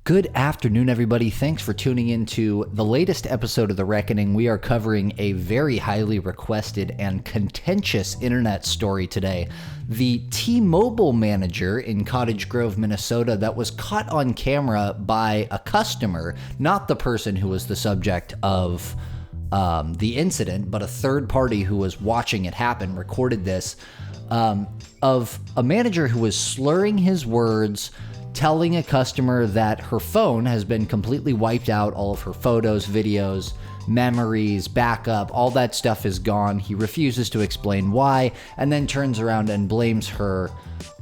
Good afternoon, everybody. Thanks for tuning in to the latest episode of The Reckoning. We are covering a very highly requested and contentious internet story today. The T-Mobile manager in Cottage Grove, Minnesota that was caught on camera by a customer, not the person who was the subject of the incident, but a third party who was watching it happen, recorded this, of a manager who was slurring his words, telling a customer that her phone has been completely wiped out. All of her photos, videos, memories, backup, all that stuff is gone. He refuses to explain why, and then turns around and blames her,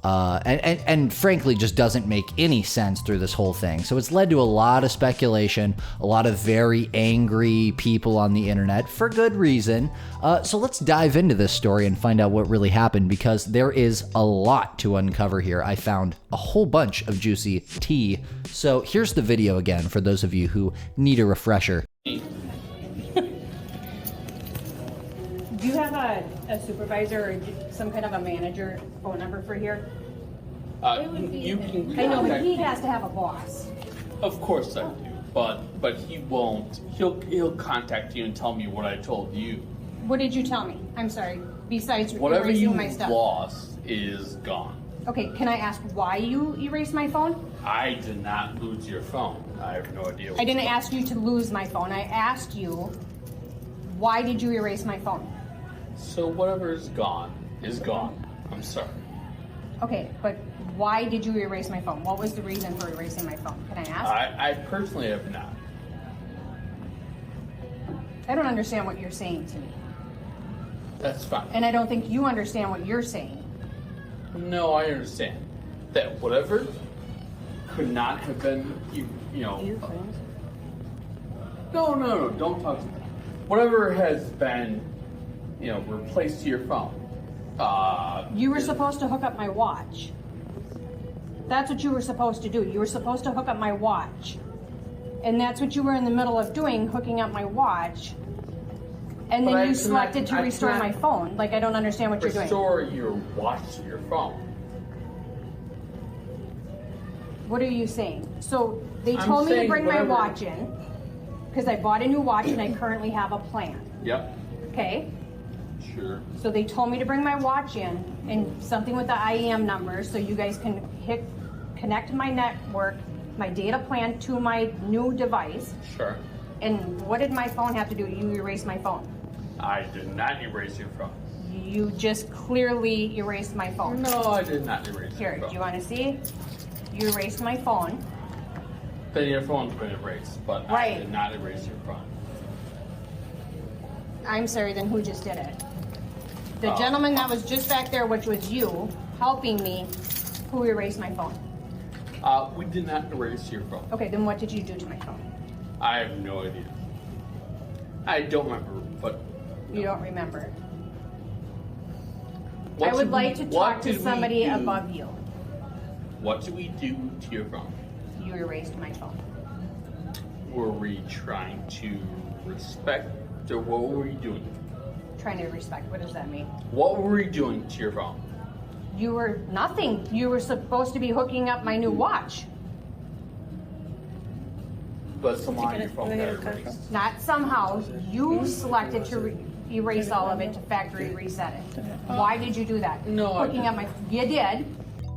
and frankly just doesn't make any sense through this whole thing. So it's led to a lot of speculation, a lot of very angry people on the internet for good reason. So let's dive into this story and find out what really happened, because there is a lot to uncover here. I found a whole bunch of juicy tea. So here's the video again for those of you who need a refresher. Do you have a supervisor or some kind of a manager phone number for here? You can. I know, but he has to have a boss. Of course I do, but he won't. He'll contact you and tell me what I told you. What did you tell me? I'm sorry. Besides Whatever you erasing my stuff. lost is gone. Okay, can I ask why you erased my phone? I did not lose your phone. I have no idea. I didn't ask you to lose my phone. I asked you, why did you erase my phone? So whatever is gone is gone. I'm sorry. Okay, but why did you erase my phone? What was the reason for erasing my phone? Can I ask? I personally have not. I don't understand what you're saying to me. That's fine. And I don't think you understand what you're saying. No, I understand that whatever could not have been, No, don't talk to me. Whatever has been, replaced to your phone. You were supposed to hook up my watch. That's what you were supposed to do. You were supposed to hook up my watch. And that's what you were in the middle of doing, hooking up my watch. And then you selected to restore my phone. Like, I don't understand what you're doing. Restore your watch to your phone. What are you saying? So they told me to bring my watch in because I bought a new watch and I currently have a plan. Yep. Okay? Sure. So they told me to bring my watch in and something with the IEM number so you guys can connect my network, my data plan to my new device. Sure. And what did my phone have to do? You erased my phone. I did not erase your phone. You just clearly erased my phone. No, I did not erase Here, your phone. do you want to see? You erased my phone. Then your phone's been erased, but Right. I did not erase your phone. I'm sorry, then who just did it? The gentleman that was just back there, which was you, helping me, who erased my phone. We did not erase your phone. Okay, then what did you do to my phone? I have no idea. I don't remember, but... You don't remember. What I would did like we- to what talk to did we somebody do- above you. What did we do to your phone? You erased my phone. Were we trying to respect, or what were we doing? Trying to respect, what does that mean? What were we doing to your phone? You were nothing. You were supposed to be hooking up my new watch. But somehow your phone got erased. Not somehow. You selected to erase all of it, to factory reset it. Why did you do that? No, I Hooking up my... You did.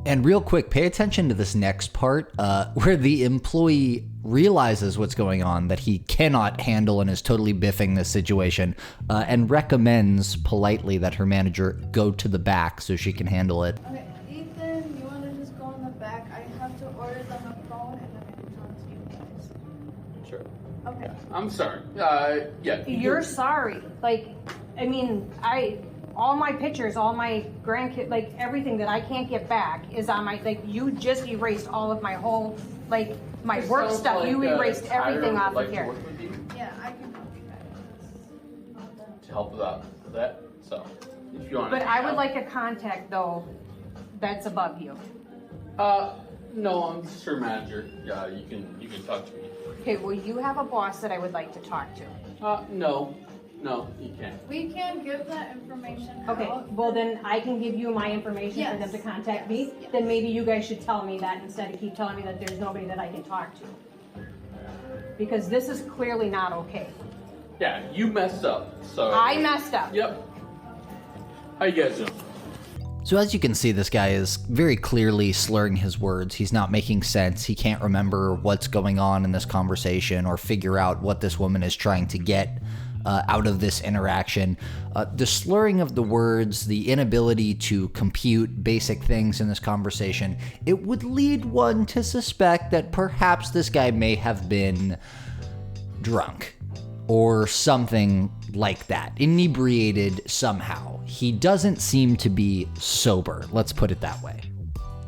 And real quick, pay attention to this next part where the employee realizes what's going on, that he cannot handle and is totally biffing this situation, and recommends politely that her manager go to the back so she can handle it. Okay, Ethan, you want to just go in the back? I have to order them a phone and then I can talk to you guys. Sure. Okay. I'm sorry. Yeah. You're sorry. Like, I mean, all my pictures, all my grandkids, like everything that I can't get back is on my, like, you just erased all of my whole, like, my work stuff. You erased everything off of here. Yeah, I can help you guys. To help with that. So, if you want. But I would like a contact, though, that's above you. No, I'm just your manager. Yeah, you can talk to me. Okay, well, you have a boss that I would like to talk to. No. No, you can't. We can give that information Okay, out. well then I can give you my information for them Yes. to contact me. Yes. Then maybe you guys should tell me that instead of keep telling me that there's nobody that I can talk to. Because this is clearly not okay. Yeah, you messed up. So I messed up. Yep. How you guys doing? So as you can see, this guy is very clearly slurring his words. He's not making sense. He can't remember what's going on in this conversation or figure out what this woman is trying to get out of this interaction. The slurring of the words, the inability to compute basic things in this conversation, it would lead one to suspect that perhaps this guy may have been drunk or something like that, inebriated somehow. He doesn't seem to be sober, let's put it that way.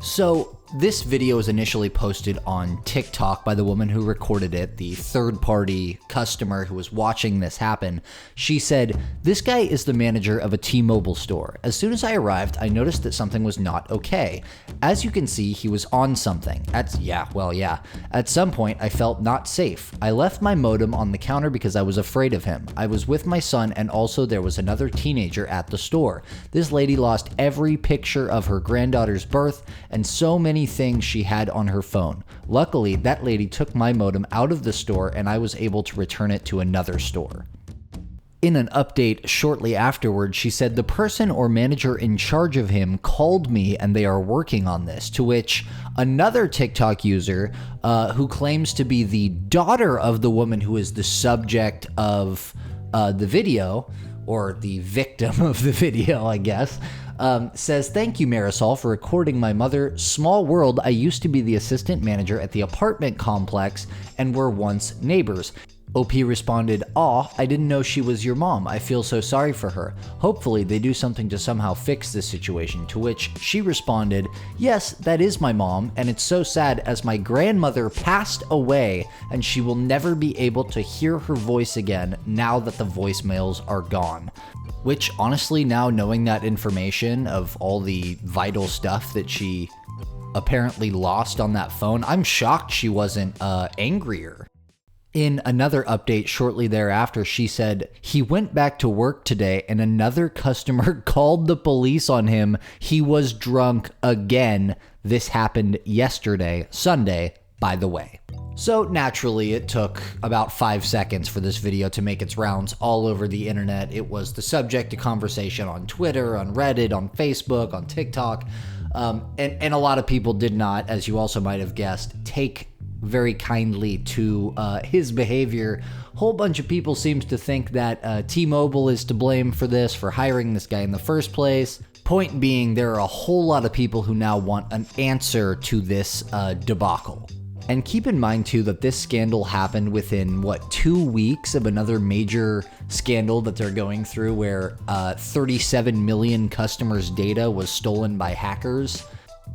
So this video was initially posted on TikTok by the woman who recorded it, the third-party customer who was watching this happen. She said, "This guy is the manager of a T-Mobile store. As soon as I arrived, I noticed that something was not okay. As you can see, he was on something. At some point, I felt not safe. I left my modem on the counter because I was afraid of him. I was with my son, and also there was another teenager at the store. This lady lost every picture of her granddaughter's birth and so many things she had on her phone. Luckily, that lady took my modem out of the store and I was able to return it to another store." In an update shortly afterward, she said the person or manager in charge of him called me and they are working on this, to which another TikTok user who claims to be the daughter of the woman who is the subject of the video, or the victim of the video, I guess, says, "Thank you, Marisol, for recording my mother. Small world, I used to be the assistant manager at the apartment complex and were once neighbors." OP responded, "Aw, I didn't know she was your mom. I feel so sorry for her. Hopefully they do something to somehow fix this situation." To which she responded, "Yes, that is my mom, and it's so sad as my grandmother passed away and she will never be able to hear her voice again now that the voicemails are gone." Which honestly, now knowing that information of all the vital stuff that she apparently lost on that phone, I'm shocked she wasn't angrier. In another update shortly thereafter, she said, "He went back to work today and another customer called the police on him. He was drunk again. This happened yesterday, Sunday, by the way." So naturally, it took about 5 seconds for this video to make its rounds all over the internet. It was the subject of conversation on Twitter, on Reddit, on Facebook, on TikTok. And a lot of people did not, as you also might have guessed, take very kindly to his behavior. Whole bunch of people seems to think that T-Mobile is to blame for this, for hiring this guy in the first place. Point being, there are a whole lot of people who now want an answer to this debacle. And keep in mind too that this scandal happened within 2 weeks of another major scandal that they're going through, where 37 million customers' data was stolen by hackers.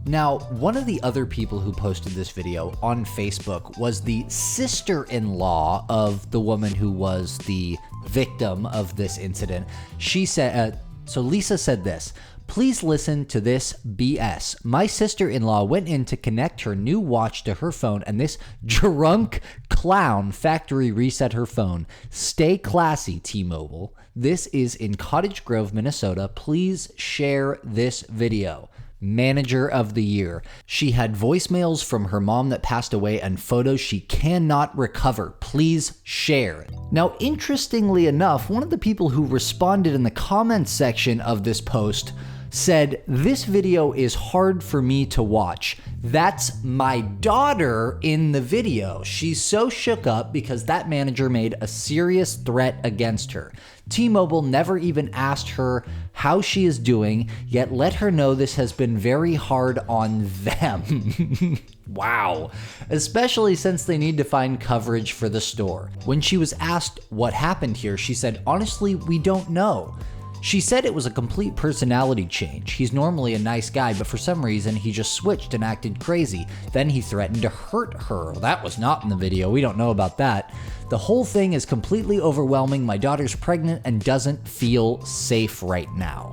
Now, one of the other people who posted this video on Facebook was the sister-in-law of the woman who was the victim of this incident. She said, so Lisa said this, "Please listen to this BS. My sister-in-law went in to connect her new watch to her phone and this drunk clown factory reset her phone. Stay classy, T-Mobile. This is in Cottage Grove, Minnesota. Please share this video." Manager of the year. She had voicemails from her mom that passed away and photos she cannot recover. Please share. Now, interestingly enough, one of the people who responded in the comments section of this post said, "This video is hard for me to watch. That's my daughter in the video. She's so shook up because that manager made a serious threat against her. T-Mobile never even asked her how she is doing, yet let her know this has been very hard on them." Wow. Especially since they need to find coverage for the store. When she was asked what happened here, she said, "Honestly, we don't know." She said it was a complete personality change. He's normally a nice guy, but for some reason he just switched and acted crazy. Then he threatened to hurt her. That was not in the video. We don't know about that. "The whole thing is completely overwhelming. My daughter's pregnant and doesn't feel safe right now."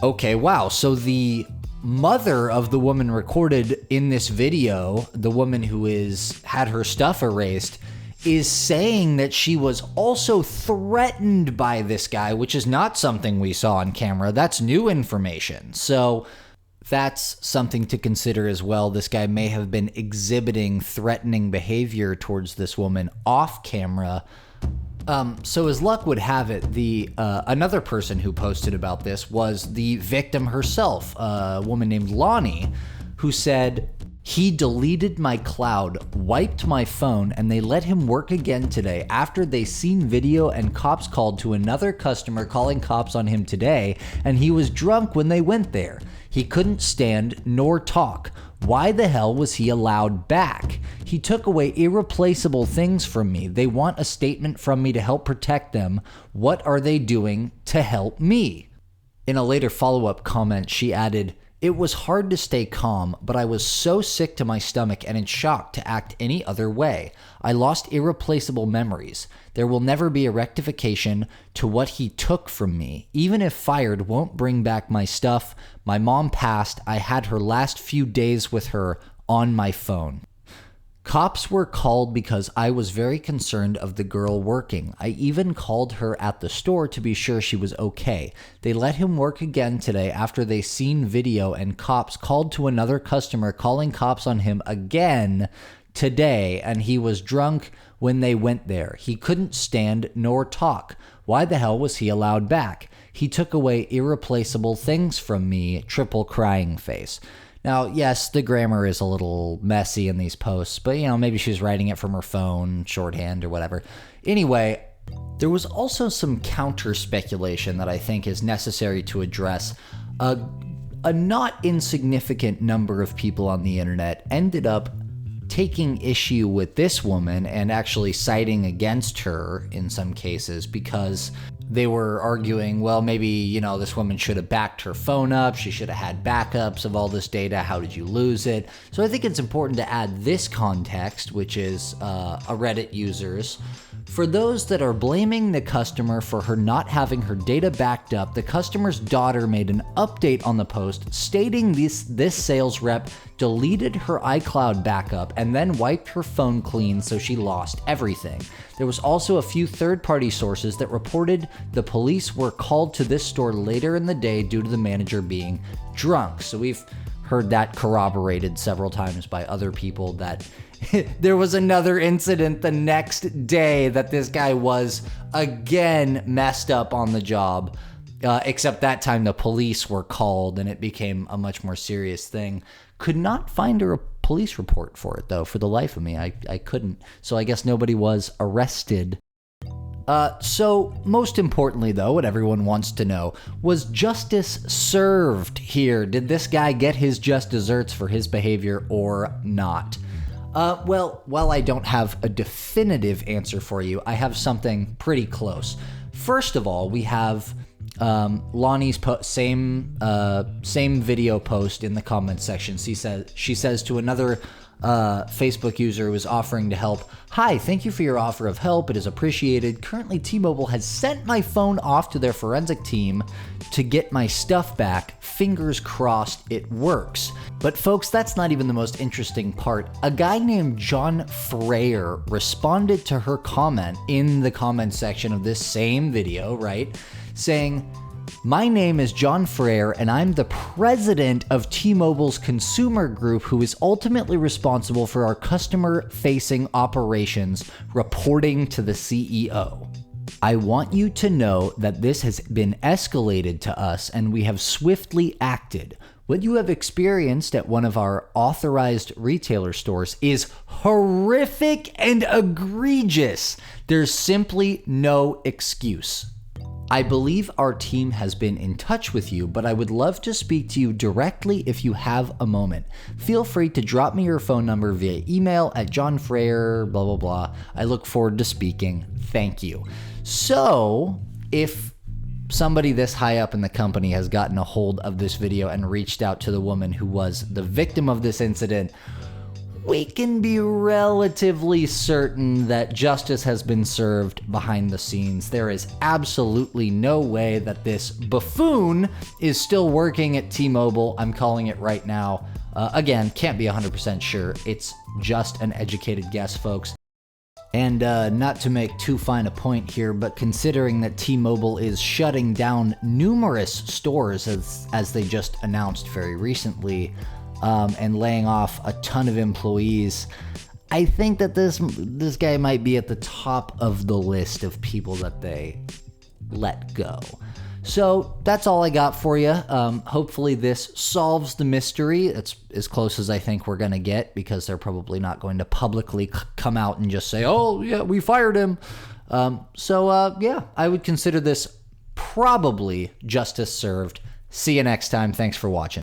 Okay, wow. So the mother of the woman recorded in this video, the woman who had her stuff erased, is saying that she was also threatened by this guy, which is not something we saw on camera. That's new information. So that's something to consider as well. This guy may have been exhibiting threatening behavior towards this woman off camera. So as luck would have it, another person who posted about this was the victim herself, a woman named Lonnie, who said, "He deleted my cloud, wiped my phone, and they let him work again today after they seen video and cops called to another customer calling cops on him today, and he was drunk when they went there. He couldn't stand nor talk. Why the hell was he allowed back? He took away irreplaceable things from me. They want a statement from me to help protect them. What are they doing to help me?" In a later follow-up comment, she added, "It was hard to stay calm, but I was so sick to my stomach and in shock to act any other way. I lost irreplaceable memories. There will never be a rectification to what he took from me. Even if fired, won't bring back my stuff. My mom passed. I had her last few days with her on my phone. Cops were called because I was very concerned of the girl working. I even called her at the store to be sure she was okay. They let him work again today after they seen video and cops called to another customer calling cops on him again today, and he was drunk when they went there. He couldn't stand nor talk. Why the hell was he allowed back? He took away irreplaceable things from me, triple crying face." Now, yes, the grammar is a little messy in these posts, but, maybe she's writing it from her phone, shorthand or whatever. Anyway, there was also some counter speculation that I think is necessary to address. A not insignificant number of people on the internet ended up taking issue with this woman and actually siding against her in some cases because they were arguing, well, maybe, this woman should have backed her phone up. She should have had backups of all this data. How did you lose it? So I think it's important to add this context, which is a Reddit user's. For those that are blaming the customer for her not having her data backed up, the customer's daughter made an update on the post stating this sales rep deleted her iCloud backup and then wiped her phone clean so she lost everything. There was also a few third-party sources that reported the police were called to this store later in the day due to the manager being drunk. So we've heard that corroborated several times by other people that there was another incident the next day that this guy was again messed up on the job, except that time the police were called and it became a much more serious thing. Could not find a police report for it, though, for the life of me. I couldn't. So I guess nobody was arrested. So most importantly, though, what everyone wants to know, was justice served here? Did this guy get his just desserts for his behavior or not? Well, while I don't have a definitive answer for you, I have something pretty close. First of all, we have Lonnie's same video post in the comments section. She says to another Facebook user who is offering to help, "Hi, thank you for your offer of help. It is appreciated. Currently, T-Mobile has sent my phone off to their forensic team to get my stuff back. Fingers crossed it works." But folks, that's not even the most interesting part. A guy named John Freyer responded to her comment in the comment section of this same video, right? Saying, "My name is John Freyer, and I'm the president of T-Mobile's consumer group who is ultimately responsible for our customer-facing operations, reporting to the CEO. I want you to know that this has been escalated to us, and we have swiftly acted. What you have experienced at one of our authorized retailer stores is horrific and egregious. There's simply no excuse. I believe our team has been in touch with you, but I would love to speak to you directly if you have a moment. Feel free to drop me your phone number via email at johnfreyer, blah, blah, blah. I look forward to speaking. Thank you." So, if somebody this high up in the company has gotten a hold of this video and reached out to the woman who was the victim of this incident, we can be relatively certain that justice has been served behind the scenes. There is absolutely no way that this buffoon is still working at T-Mobile. I'm calling it right now. Again, can't be 100% sure. It's just an educated guess, folks. And not to make too fine a point here, but considering that T-Mobile is shutting down numerous stores as they just announced very recently, and laying off a ton of employees, I think that this guy might be at the top of the list of people that they let go. So that's all I got for you. Hopefully this solves the mystery. It's as close as I think we're going to get, because they're probably not going to publicly come out and just say, oh, yeah, we fired him. Yeah, I would consider this probably justice served. See you next time. Thanks for watching.